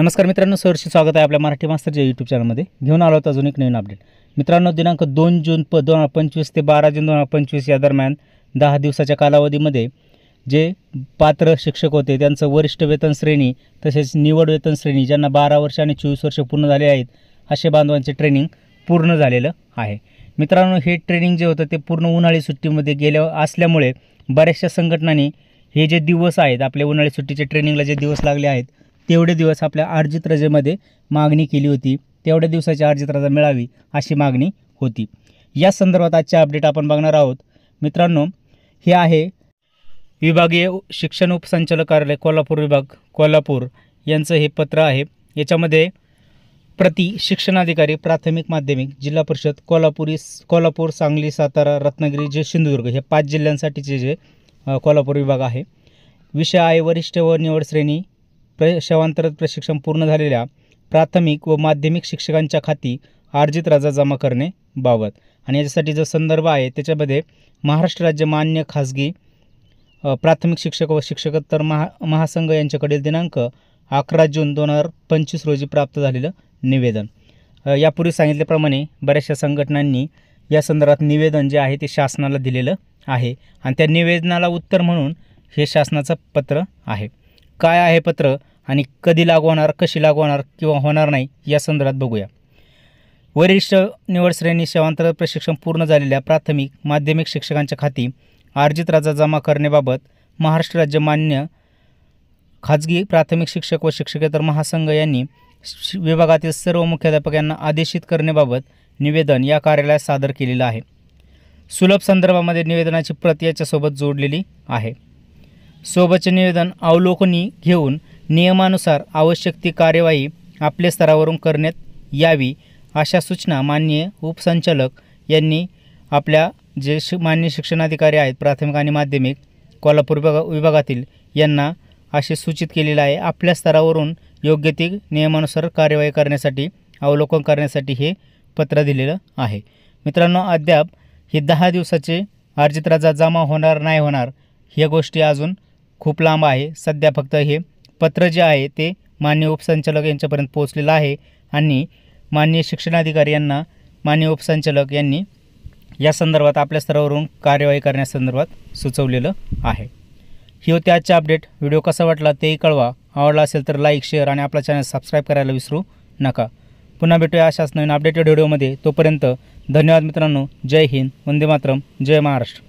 नमस्कार मित्रांनो, सहर्ष स्वागत आहे आपल्या मराठी मास्टरच्या यूट्यूब चॅनलमध्ये. घेऊन आलो अजून एक नवीन अपडेट. मित्रांनो, दिनांक 2 जून 2025 ते 12 जून 2025 या दरम्यान 10 दिवसाच्या कालावधीमध्ये जे पात्र शिक्षक होते त्यांचं वरिष्ठ वेतन श्रेणी तसेच निवड वेतन श्रेणी ज्यांना 12 वर्ष आणि 24 वर्ष पूर्ण झाले आहेत असे बांधवांचे ट्रेनिंग पूर्ण झालेलं आहे. मित्रांनो, हे ट्रेनिंग जे होतं ते पूर्ण उन्हाळी सुट्टीमध्ये गेल्या असल्यामुळे बऱ्याचशा संघटनांनी हे जे दिवस आहेत आपल्या उन्हाळी सुट्टीचे ट्रेनिंगला जे दिवस लागले आहेत तेवढे दिवस आपल्या अर्जित रजेमध्ये मागणी केली होती. तेवढ्या दिवसाची अर्जित रजा मिळावी अशी मागणी होती. या संदर्भात आजचे अपडेट आपण बघणार आहोत. मित्रांनो, हे आहे विभागीय शिक्षण उपसंचालक कार्यालय कोल्हापूर विभाग कोल्हापूर यांचं हे पत्र आहे. याच्यामध्ये प्रति शिक्षणाधिकारी प्राथमिक माध्यमिक जिल्हा परिषद कोल्हापूर सांगली सातारा रत्नागिरी जे सिंधुदुर्ग हे 5 जिल्ह्यांसाठीचे जे कोल्हापूर विभाग आहे. विषय आहे वरिष्ठ व निवड श्रेणी सेवांतर्गत प्रशिक्षण पूर्ण झालेल्या प्राथमिक व माध्यमिक शिक्षकांच्या खाती अर्जित रजा जमा करणे बाबत. आणि याच्यासाठी जो संदर्भ आहे त्याच्यामध्ये महाराष्ट्र राज्य मान्य खाजगी प्राथमिक शिक्षक व शिक्षकोत्तर महासंघ यांच्याकडील दिनांक 11 जून 2025 रोजी प्राप्त झालेलं निवेदन. यापूर्वी सांगितल्याप्रमाणे बऱ्याचशा संघटनांनी या संदर्भात निवेदन जे आहे ते शासनाला दिलेलं आहे आणि त्या निवेदनाला उत्तर म्हणून हे शासनाचं पत्र आहे. काय आहे पत्र आणि कधी लागू होणार, कशी लागू होणार किंवा होणार नाही या संदर्भात बघूया. वरिष्ठ निवड श्रेणी सेवांतर्गत प्रशिक्षण पूर्ण झालेल्या प्राथमिक माध्यमिक शिक्षकांच्या खाती अर्जित रजा जमा करण्याबाबत महाराष्ट्र राज्य मान्य खाजगी प्राथमिक शिक्षक व शिक्षकेतर महासंघ यांनी विभागातील सर्व मुख्याध्यापक यांना आदेशित करण्याबाबत निवेदन या कार्यालयात सादर केलेलं आहे. सुलभ संदर्भामध्ये निवेदनाची प्रत याच्यासोबत जोडलेली आहे. सोबतचे निवेदन अवलोकनी घेऊन नियमानुसार आवश्यक ती कार्यवाही आपल्या स्तरावरून करण्यात यावी अशा सूचना माननीय उपसंचालक यांनी आपल्या जे मान्य शिक्षणाधिकारी आहेत प्राथमिक आणि माध्यमिक कोल्हापूर विभागातील यांना असे सूचित केलेलं आहे. आपल्या स्तरावरून योग्य ती नियमानुसार कार्यवाही करण्यासाठी अवलोकन करण्यासाठी हे पत्र दिलेलं आहे. मित्रांनो, अद्याप हे 10 दिवसाचे अर्जित रजा जमा होणार नाही होणार ह्या गोष्टी अजून खूप लांब आहे. सध्या फक्त हे पत्र जे आहे ते माननीय उपसंचालक यांच्यापर्यंत पोहोचलेलं आहे आणि माननीय शिक्षणाधिकारी यांना माननीय उपसंचालक यांनी या संदर्भात आपल्या स्तरावरून कार्यवाही करण्यासंदर्भात सुचवलेलं आहे. ही होती आजचे अपडेट. व्हिडिओ कसा वाटला तेही कळवा. आवडला असेल तर लाईक, शेअर आणि आपला चॅनल सबस्क्राईब करायला विसरू नका. पुन्हा भेटूया अशाच नवीन अपडेटेड व्हिडिओमध्ये. तोपर्यंत धन्यवाद मित्रांनो. जय हिंद, वंदे मातरम, जय महाराष्ट्र.